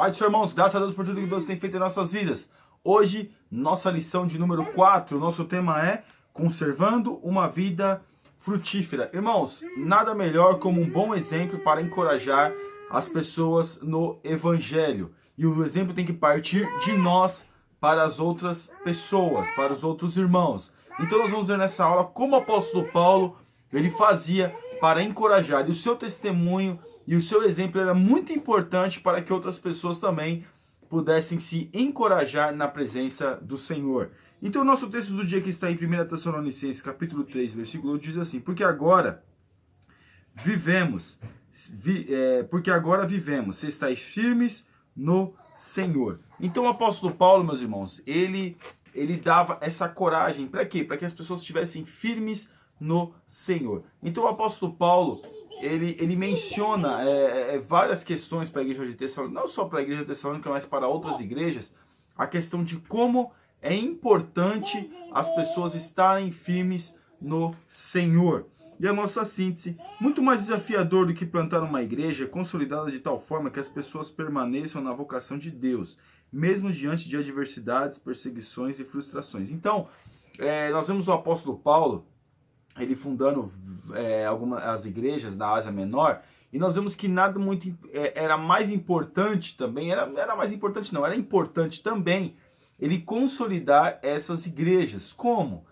Pai do Senhor, irmãos, graças a Deus por tudo que Deus tem feito em nossas vidas. Hoje, nossa lição de número 4, nosso tema é conservando uma vida frutífera. Irmãos, nada melhor como um bom exemplo para encorajar as pessoas no Evangelho. E o exemplo tem que partir de nós para as outras pessoas, para os outros irmãos. Então nós vamos ver nessa aula como o apóstolo Paulo ele fazia para encorajar. E o seu testemunho e o seu exemplo era muito importante para que outras pessoas também pudessem se encorajar na presença do Senhor. Então o nosso texto do dia que está em 1 Tessalonicenses, capítulo 3, versículo 1, diz assim: Porque agora vivemos, se estáis firmes no Senhor. Então o apóstolo Paulo, meus irmãos, ele dava essa coragem. Para quê? Para que as pessoas estivessem firmes no Senhor. Então o apóstolo Paulo, ele menciona várias questões para a igreja de Tessalônica, não só para a igreja de Tessalônica, mas para outras igrejas, a questão de como é importante as pessoas estarem firmes no Senhor. E a nossa síntese: muito mais desafiador do que plantar uma igreja consolidada de tal forma que as pessoas permaneçam na vocação de Deus, mesmo diante de adversidades, perseguições e frustrações. Então, nós vemos o apóstolo Paulo, ele fundando as igrejas na Ásia Menor, e nós vemos que nada muito era mais importante também, era importante também ele consolidar essas igrejas. Como?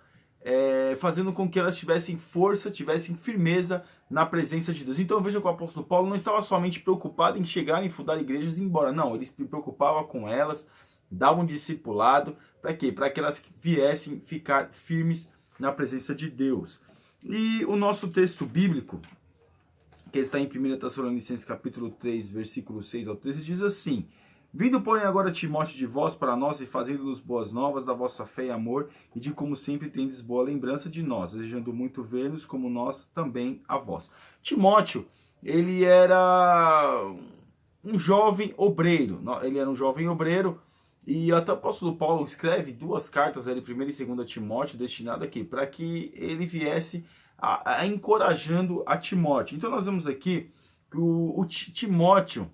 Fazendo com que elas tivessem força, tivessem firmeza na presença de Deus. Então veja que o apóstolo Paulo não estava somente preocupado em chegar e fundar igrejas e ir embora. Não, ele se preocupava com elas, dava um discipulado. Para quê? Para que elas viessem ficar firmes na presença de Deus. E o nosso texto bíblico, que está em 1 Tessalonicenses capítulo 3, versículo 6 ao 13, diz assim: Vindo, porém, agora Timóteo de vós para nós e fazendo-nos boas novas da vossa fé e amor, e de como sempre tendes boa lembrança de nós, desejando muito ver-nos como nós também a vós. Timóteo, ele era um jovem obreiro, e até o apóstolo Paulo escreve duas cartas, 1ª e 2ª Timóteo, destinado aqui, para que ele viesse encorajando a Timóteo. Então nós vemos aqui que o Timóteo,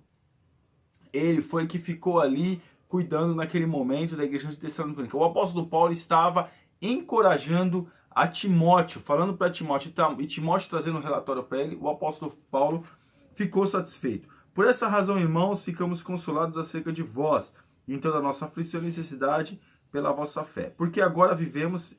ele foi que ficou ali cuidando naquele momento da igreja de Tessalônica. O apóstolo Paulo estava encorajando a Timóteo, falando para Timóteo, e Timóteo trazendo um relatório para ele. O apóstolo Paulo ficou satisfeito. Por essa razão, irmãos, ficamos consolados acerca de vós, em toda a nossa aflição e necessidade pela vossa fé. Porque agora vivemos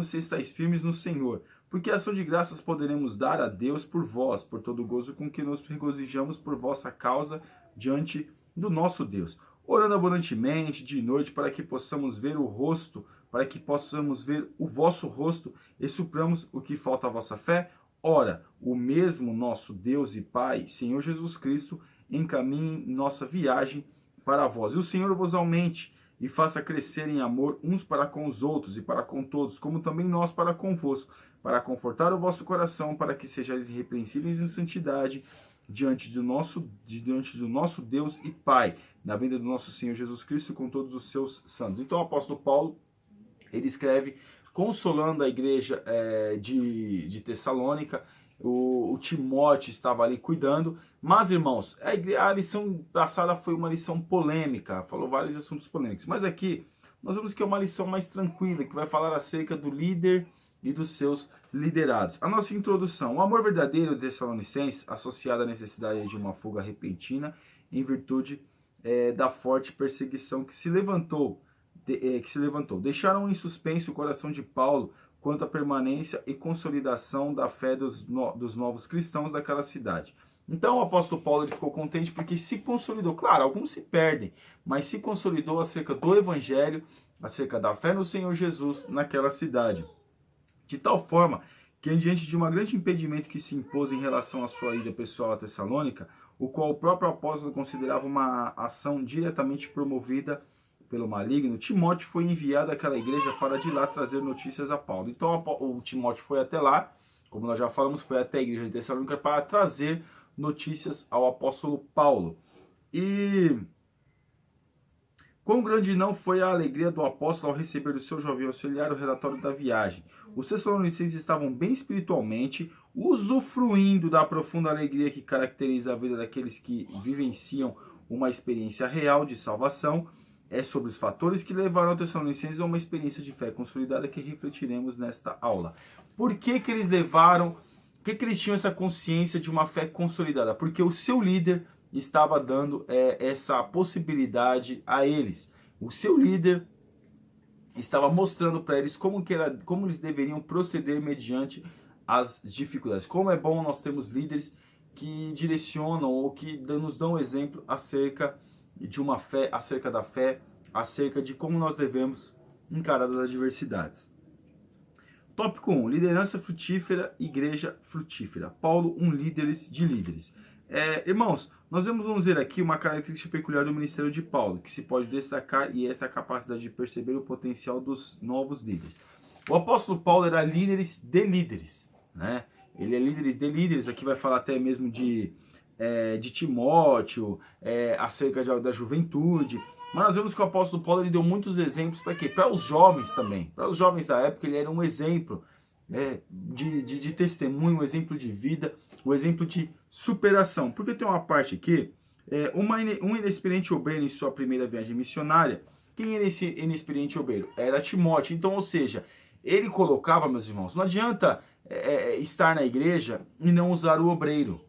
se estáis firmes no Senhor. Porque ação de graças poderemos dar a Deus por vós, por todo o gozo com que nos regozijamos por vossa causa diante do nosso Deus. Orando abundantemente de noite para que possamos ver o vosso rosto e supramos o que falta à vossa fé. Ora, o mesmo nosso Deus e Pai, Senhor Jesus Cristo, encaminhe nossa viagem para vós. E o Senhor vos aumente e faça crescer em amor uns para com os outros e para com todos, como também nós para convosco, para confortar o vosso coração, para que sejais irrepreensíveis em santidade diante do nosso Deus e Pai, na vinda do nosso Senhor Jesus Cristo com todos os seus santos. Então o apóstolo Paulo, ele escreve consolando a igreja de Tessalônica. O Timóteo estava ali cuidando, mas, irmãos, a lição passada foi uma lição polêmica, falou vários assuntos polêmicos, mas aqui nós vemos que é uma lição mais tranquila, que vai falar acerca do líder e dos seus liderados. A nossa introdução: o amor verdadeiro de Tessalonicenses, associado à necessidade de uma fuga repentina, em virtude da forte perseguição que se levantou, deixaram em suspenso o coração de Paulo quanto à permanência e consolidação da fé dos novos cristãos daquela cidade. Então o apóstolo Paulo ele ficou contente porque se consolidou. Claro, alguns se perdem, mas se consolidou acerca do Evangelho, acerca da fé no Senhor Jesus naquela cidade. De tal forma que, diante de um grande impedimento que se impôs em relação à sua ida pessoal a Tessalônica, o qual o próprio apóstolo considerava uma ação diretamente promovida pelo maligno, Timóteo foi enviado àquela igreja para de lá trazer notícias a Paulo. Então o Timóteo foi até lá, como nós já falamos, foi até a igreja de Tessalônica para trazer notícias ao apóstolo Paulo. E quão grande não foi a alegria do apóstolo ao receber do seu jovem auxiliar o relatório da viagem. Os tessalonicenses estavam bem espiritualmente, usufruindo da profunda alegria que caracteriza a vida daqueles que vivenciam uma experiência real de salvação, é sobre os fatores que levaram a Tessalonicenses a uma experiência de fé consolidada que refletiremos nesta aula. Por que que eles levaram, por que que eles tinham essa consciência de uma fé consolidada? Porque o seu líder estava dando essa possibilidade a eles. O seu líder estava mostrando para eles como eles deveriam proceder mediante as dificuldades. Como é bom nós termos líderes que direcionam ou que nos dão exemplo acerca de uma fé, acerca da fé, acerca de como nós devemos encarar as adversidades. Tópico 1. Liderança frutífera, igreja frutífera. Paulo, um líder de líderes. Irmãos, nós vamos ver aqui uma característica peculiar do ministério de Paulo, que se pode destacar, e essa é a capacidade de perceber o potencial dos novos líderes. O apóstolo Paulo era líderes de líderes, né? Ele é líder de líderes, aqui vai falar até mesmo de Timóteo, acerca da juventude. Mas nós vemos que o apóstolo Paulo ele deu muitos exemplos para quê? Para os jovens também. Para os jovens da época ele era um exemplo de testemunho, um exemplo de vida, um exemplo de superação. Porque tem uma parte aqui, um inexperiente obreiro em sua primeira viagem missionária. Quem era esse inexperiente obreiro? Era Timóteo. Então, ou seja, ele colocava, meus irmãos, não adianta estar na igreja e não usar o obreiro.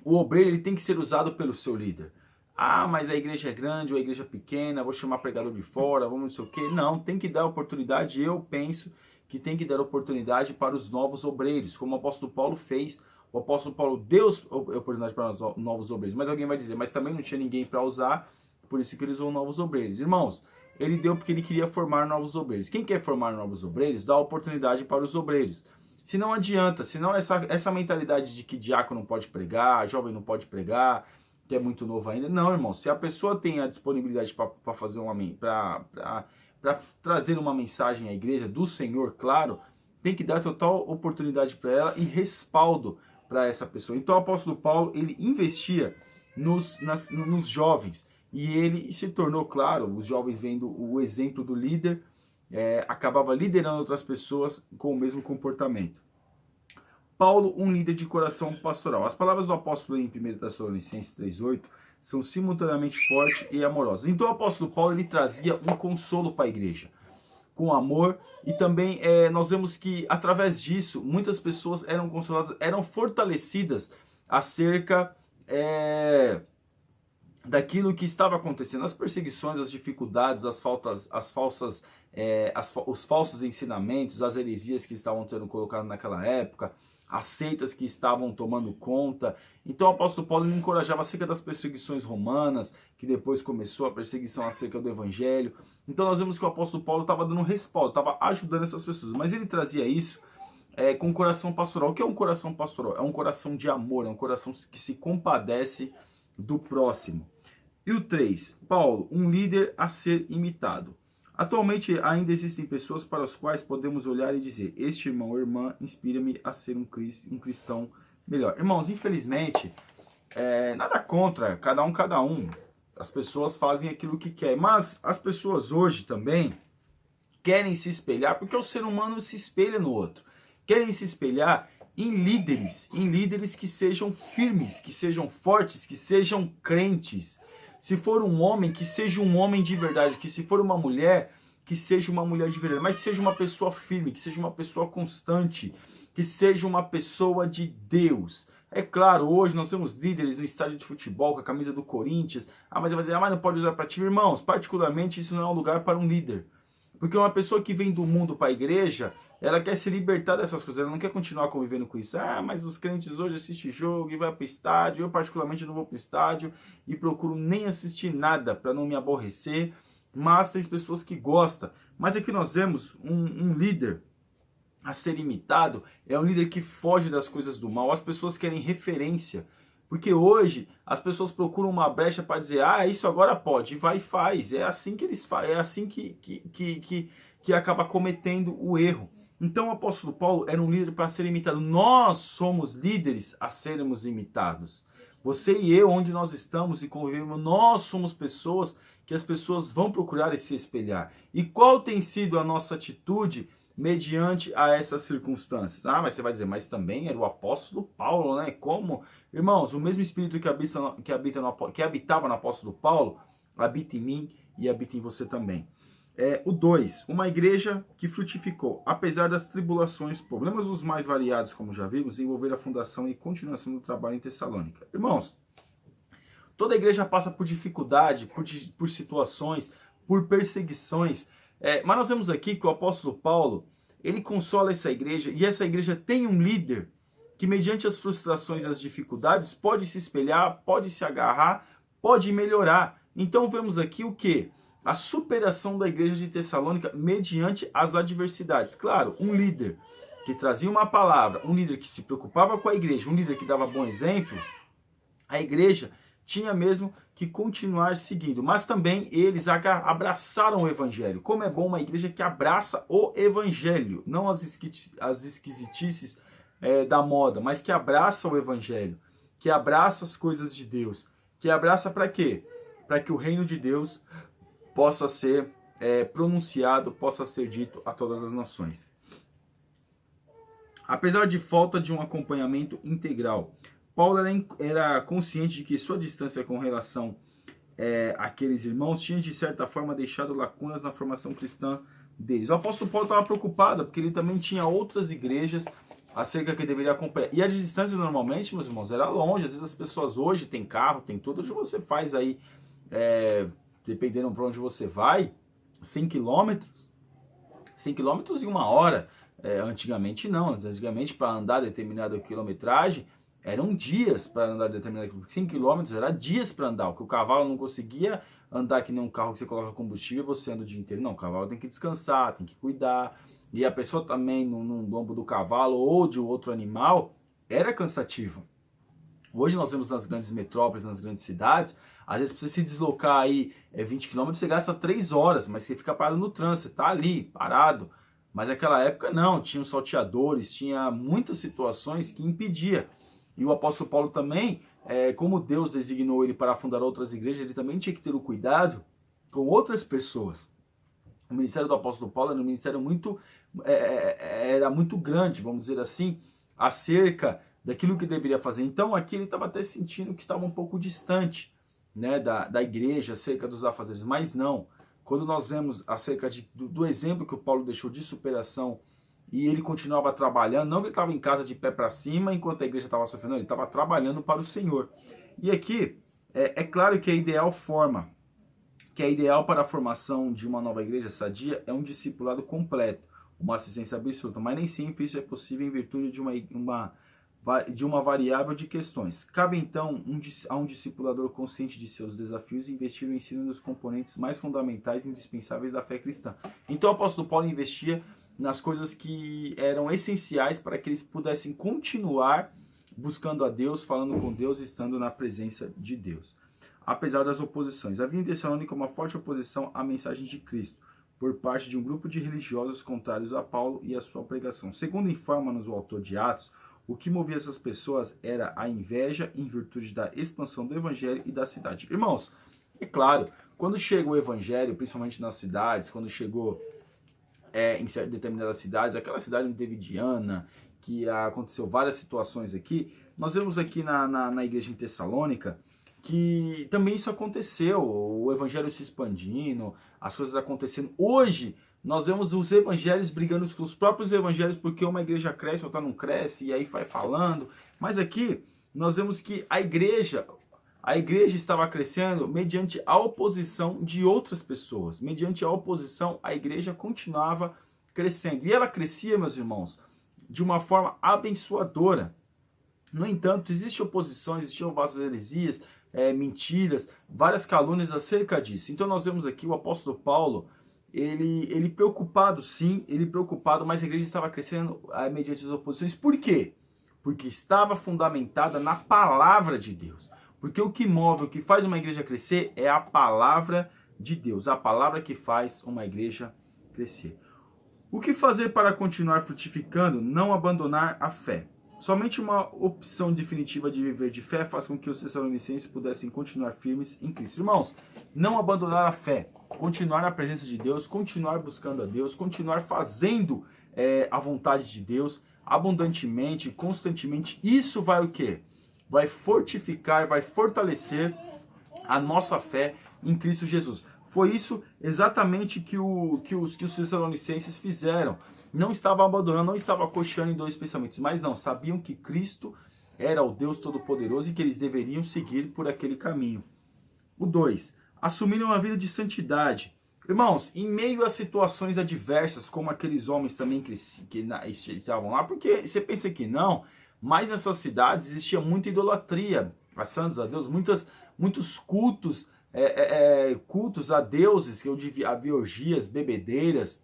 O obreiro ele tem que ser usado pelo seu líder. Ah, mas a igreja é grande ou a igreja é pequena, vou chamar pregador de fora, vamos não sei o quê. Não, tem que dar oportunidade, eu penso que tem que dar oportunidade para os novos obreiros, como o apóstolo Paulo fez. O apóstolo Paulo deu oportunidade para os novos obreiros. Mas alguém vai dizer, mas também não tinha ninguém para usar, por isso que ele usou novos obreiros. Irmãos, ele deu porque ele queria formar novos obreiros. Quem quer formar novos obreiros, dá oportunidade para os obreiros. Se não adianta, senão essa mentalidade de que diácono não pode pregar, jovem não pode pregar, que é muito novo ainda. Não, irmão, se a pessoa tem a disponibilidade para fazer para trazer uma mensagem à igreja do Senhor, claro, tem que dar total oportunidade para ela e respaldo para essa pessoa. Então o apóstolo Paulo, ele investia nos jovens e ele se tornou, claro, os jovens vendo o exemplo do líder, acabava liderando outras pessoas com o mesmo comportamento. Paulo, um líder de coração pastoral. As palavras do apóstolo em 1 Tessalonicenses 3,8 são simultaneamente fortes e amorosas. Então o apóstolo Paulo ele trazia um consolo para a igreja, com amor, e também nós vemos que através disso muitas pessoas eram consoladas, eram fortalecidas acerca daquilo que estava acontecendo, as perseguições, as dificuldades, os falsos ensinamentos, as heresias que estavam sendo colocadas naquela época, as seitas que estavam tomando conta. Então o apóstolo Paulo encorajava acerca das perseguições romanas, que depois começou a perseguição acerca do evangelho. Então nós vemos que o apóstolo Paulo estava dando respaldo, estava ajudando essas pessoas, mas ele trazia isso com o coração pastoral. O que é um coração pastoral? É um coração de amor, é um coração que se compadece do próximo. E o 3, Paulo, um líder a ser imitado. Atualmente ainda existem pessoas para as quais podemos olhar e dizer: este irmão ou irmã inspira-me a ser um cristão melhor. Irmãos, infelizmente, nada contra, cada um. As pessoas fazem aquilo que querem, mas as pessoas hoje também querem se espelhar, porque o ser humano se espelha no outro. Querem se espelhar em líderes que sejam firmes, que sejam fortes, que sejam crentes. Se for um homem, que seja um homem de verdade. Que se for uma mulher, que seja uma mulher de verdade. Mas que seja uma pessoa firme, que seja uma pessoa constante. Que seja uma pessoa de Deus. É claro, hoje nós temos líderes no estádio de futebol com a camisa do Corinthians. Mas vai dizer, mas não pode usar para time. Irmãos, particularmente isso não é um lugar para um líder. Porque uma pessoa que vem do mundo para a igreja, ela quer se libertar dessas coisas, ela não quer continuar convivendo com isso. Mas os crentes hoje assistem jogo e vai para o estádio. Eu particularmente não vou para o estádio e procuro nem assistir nada para não me aborrecer. Mas tem pessoas que gostam. Mas aqui nós vemos um líder a ser imitado, é um líder que foge das coisas do mal. As pessoas querem referência. Porque hoje as pessoas procuram uma brecha para dizer, isso agora pode, e vai e faz. É assim que eles fazem, é assim que acaba cometendo o erro. Então o apóstolo Paulo era um líder para ser imitado. Nós somos líderes a sermos imitados. Você e eu, onde nós estamos e convivemos, nós somos pessoas que as pessoas vão procurar se espelhar. E qual tem sido a nossa atitude mediante a essas circunstâncias. Ah, mas você vai dizer, mas também era o apóstolo Paulo, né? Como? Irmãos, o mesmo Espírito que habitava no apóstolo Paulo, habita em mim e habita em você também. O 2, uma igreja que frutificou, apesar das tribulações, problemas os mais variados, como já vimos, envolver a fundação e continuação do trabalho em Tessalônica. Irmãos, toda igreja passa por dificuldade, por situações, por perseguições, mas nós vemos aqui que o apóstolo Paulo, ele consola essa igreja, e essa igreja tem um líder que, mediante as frustrações e as dificuldades, pode se espelhar, pode se agarrar, pode melhorar. Então vemos aqui o quê? A superação da igreja de Tessalônica mediante as adversidades. Claro, um líder que trazia uma palavra, um líder que se preocupava com a igreja, um líder que dava bom exemplo, a igreja tinha mesmo que continuar seguindo. Mas também eles abraçaram o evangelho. Como é bom uma igreja que abraça o evangelho, não as esquisitices da moda, mas que abraça o evangelho, que abraça as coisas de Deus, que abraça para quê? Para que o reino de Deus possa ser pronunciado, possa ser dito a todas as nações. Apesar de falta de um acompanhamento integral, Paulo era consciente de que sua distância com relação àqueles irmãos tinha, de certa forma, deixado lacunas na formação cristã deles. O apóstolo Paulo estava preocupado, porque ele também tinha outras igrejas acerca que deveria acompanhar. E a distância, normalmente, meus irmãos, era longe. Às vezes as pessoas hoje têm carro, tem tudo. Hoje você faz aí... dependendo para onde você vai, 100 quilômetros em 1 hora. Antigamente não, antigamente para andar determinada quilometragem, eram dias para andar determinada quilometragem. 5 quilômetros era dias para andar, o que o cavalo não conseguia andar que nem um carro que você coloca combustível e você anda o dia inteiro. Não, o cavalo tem que descansar, tem que cuidar, e a pessoa também no lombo do cavalo ou de outro animal, era cansativo. Hoje nós vemos nas grandes metrópoles, nas grandes cidades, às vezes para você se deslocar aí 20 km, você gasta 3 horas, mas você fica parado no trânsito, você tá ali, parado. Mas naquela época não, tinha os salteadores, tinha muitas situações que impedia. E o apóstolo Paulo também, como Deus designou ele para fundar outras igrejas, ele também tinha que ter o cuidado com outras pessoas. O ministério do apóstolo Paulo era um ministério era muito grande, vamos dizer assim, acerca daquilo que deveria fazer. Então aqui ele estava até sentindo que estava um pouco distante, né, da igreja, acerca dos afazeres. Mas não, quando nós vemos acerca do exemplo que o Paulo deixou de superação, e ele continuava trabalhando, não que ele estava em casa de pé para cima enquanto a igreja estava sofrendo, ele estava trabalhando para o Senhor. E aqui, claro que a ideal forma, que é ideal para a formação de uma nova igreja sadia, é um discipulado completo, uma assistência absoluta, mas nem sempre isso é possível em virtude de uma variável de questões. Cabe então a um discipulador consciente de seus desafios investir no ensino dos componentes mais fundamentais e indispensáveis da fé cristã. Então o apóstolo Paulo investia nas coisas que eram essenciais para que eles pudessem continuar buscando a Deus, falando com Deus, estando na presença de Deus. Apesar das oposições, havia em Tessalônica uma forte oposição à mensagem de Cristo, por parte de um grupo de religiosos contrários a Paulo e a sua pregação. Segundo informa-nos o autor de Atos, o que movia essas pessoas era a inveja em virtude da expansão do evangelho e da cidade. Irmãos, é claro, quando chega o evangelho, principalmente nas cidades, quando chegou em determinadas cidades, aquela cidade davidiana, que aconteceu várias situações aqui, nós vemos aqui na igreja em Tessalônica que também isso aconteceu, o evangelho se expandindo, as coisas acontecendo. Hoje, nós vemos os evangelhos brigando com os próprios evangelhos, porque uma igreja cresce, outra não cresce, e aí vai falando. Mas aqui, nós vemos que a igreja estava crescendo mediante a oposição de outras pessoas. Mediante a oposição, a igreja continuava crescendo. E ela crescia, meus irmãos, de uma forma abençoadora. No entanto, existem oposições, existiam várias heresias, mentiras, várias calúnias acerca disso. Então nós vemos aqui o apóstolo Paulo, ele preocupado, sim, mas a igreja estava crescendo mediante as oposições. Por quê? Porque estava fundamentada na palavra de Deus. Porque o que move, o que faz uma igreja crescer é a palavra de Deus, a palavra que faz uma igreja crescer. O que fazer para continuar frutificando? Não abandonar a fé. Somente uma opção definitiva de viver de fé faz com que os tessalonicenses pudessem continuar firmes em Cristo. Irmãos, não abandonar a fé, continuar na presença de Deus, continuar buscando a Deus, continuar fazendo a vontade de Deus, abundantemente, constantemente. Isso vai o quê? Vai fortificar, vai fortalecer a nossa fé em Cristo Jesus. Foi isso exatamente que os Tessalonicenses fizeram. Não estavam abandonando, não estavam coxando em dois pensamentos, mas não, sabiam que Cristo era o Deus Todo-Poderoso e que eles deveriam seguir por aquele caminho. O 2. Assumiram uma vida de santidade. Irmãos, em meio a situações adversas, como aqueles homens também que estavam lá, porque você pensa que não, mas nessas cidades existia muita idolatria, santos a Deus, muitos cultos, cultos a deuses, que havia orgias, bebedeiras.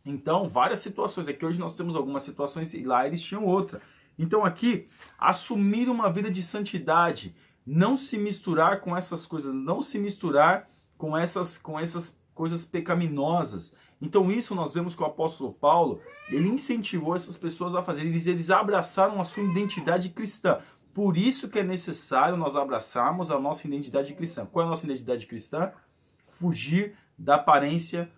Então, várias situações. Aqui hoje nós temos algumas situações e lá eles tinham outra. Então aqui, assumir uma vida de santidade, não se misturar com essas coisas, não se misturar com essas coisas pecaminosas. Então isso nós vemos que o apóstolo Paulo, ele incentivou essas pessoas a fazer. Eles abraçaram a sua identidade cristã. Por isso que é necessário nós abraçarmos a nossa identidade cristã. Qual é a nossa identidade cristã? Fugir da aparência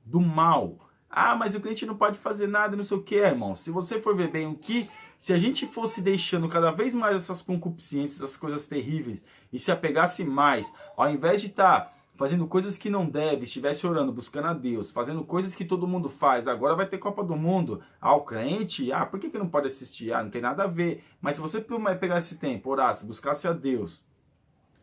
do mal. Ah, mas o crente não pode fazer nada, não sei o que, irmão. Se você for ver bem o que, se a gente fosse deixando cada vez mais essas concupiscências, essas coisas terríveis, e se apegasse mais, ao invés de estar fazendo coisas que não deve, estivesse orando, buscando a Deus, fazendo coisas que todo mundo faz, agora vai ter Copa do Mundo, o crente, por que não pode assistir? Não tem nada a ver. Mas se você pegar esse tempo, orasse, buscasse a Deus,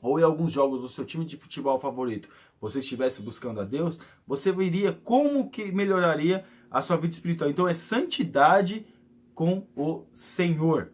ou em alguns jogos do seu time de futebol favorito, você estivesse buscando a Deus, você veria como que melhoraria a sua vida espiritual. Então é santidade com o Senhor.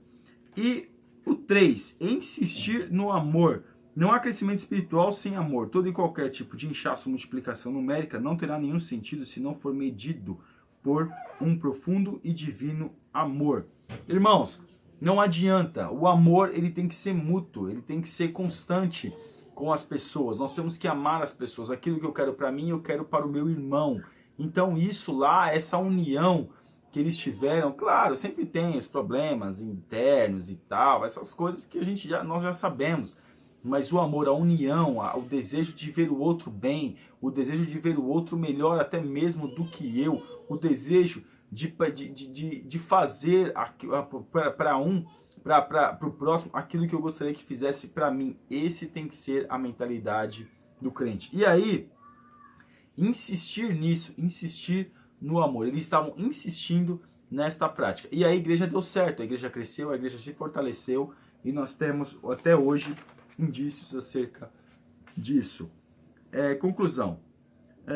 E o 3, insistir no amor. Não há crescimento espiritual sem amor. Todo e qualquer tipo de inchaço ou multiplicação numérica não terá nenhum sentido se não for medido por um profundo e divino amor. Irmãos, não adianta. O amor, ele tem que ser mútuo, ele tem que ser constante com as pessoas. Nós temos que amar as pessoas. Aquilo que eu quero para mim, eu quero para o meu irmão. Então isso lá, essa união que eles tiveram, claro, sempre tem os problemas internos e tal, essas coisas que nós já sabemos. Mas o amor, a união, o desejo de ver o outro bem, o desejo de ver o outro melhor até mesmo do que eu, o desejo de fazer para o próximo aquilo que eu gostaria que fizesse para mim. Esse tem que ser a mentalidade do crente. E aí, insistir nisso, insistir no amor. Eles estavam insistindo nesta prática. E a igreja deu certo, a igreja cresceu, a igreja se fortaleceu e nós temos até hoje indícios acerca disso. Conclusão.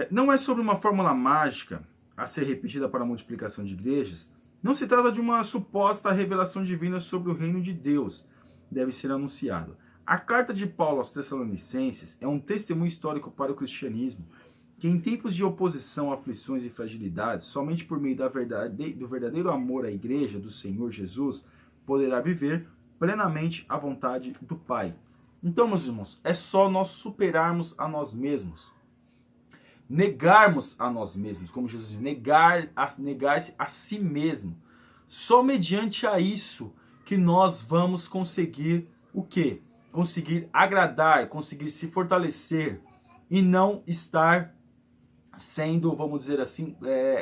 Não é sobre uma fórmula mágica a ser repetida para a multiplicação de igrejas. Não se trata de uma suposta revelação divina sobre o reino de Deus. Deve ser anunciado. A carta de Paulo aos Tessalonicenses é um testemunho histórico para o cristianismo, que em tempos de oposição, aflições e fragilidades, somente por meio do verdadeiro amor à igreja do Senhor Jesus, poderá viver plenamente a vontade do Pai. Então, meus irmãos, é só nós superarmos a nós mesmos. Negarmos a nós mesmos, como Jesus diz, negar-se a si mesmo. Só mediante a isso que nós vamos conseguir o quê? Conseguir agradar, conseguir se fortalecer e não estar sendo, vamos dizer assim,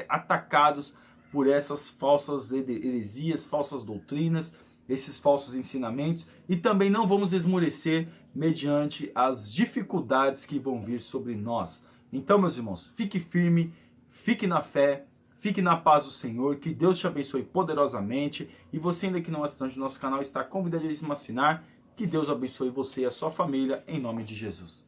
atacados por essas falsas heresias, falsas doutrinas, esses falsos ensinamentos, e também não vamos esmorecer mediante as dificuldades que vão vir sobre nós. Então, meus irmãos, fique firme, fique na fé, fique na paz do Senhor, que Deus te abençoe poderosamente, e você ainda que não é assinante do nosso canal, está convidadíssimo a assinar, que Deus abençoe você e a sua família, em nome de Jesus.